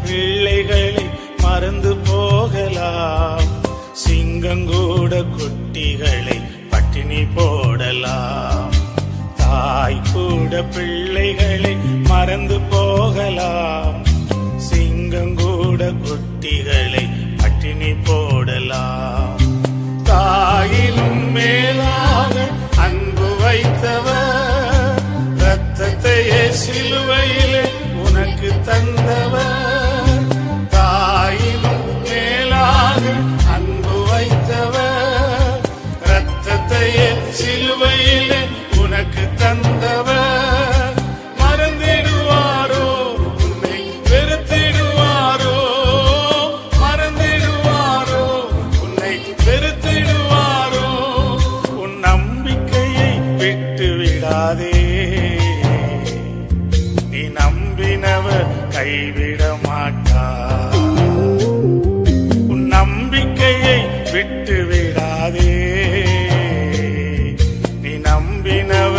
பிள்ளைகளை மறந்து போகலாம், சிங்கங்கூட குட்டிகளை பட்டினி போடலாம். தாய் கூட பிள்ளைகளை மறந்து போகலாம், சிங்கங்கூட குட்டிகளை பட்டினி போடலாம். தாயினும் மேலாக அன்பு வைத்தவர், இரத்தத்தையே சிலுவையிலே உனக்கு தந்தவர். தாயினும் மேலாக அன்பு வைத்தவர், இரத்தத்தையே சிலுவையிலே உனக்கு தந்தவர். மறந்திடுவாரோ உன்னை வெறுத்திடுவாரோ, மறந்திடுவாரோ உன்னை வெறுத்திடுவாரோ. உன் நம்பிக்கையை விட்டு விடாதே, நீ நம்பினவர் கைவிட மாட்டார். உன் நம்பிக்கையை விட்டு விடாதே, நீ நம்பினவர்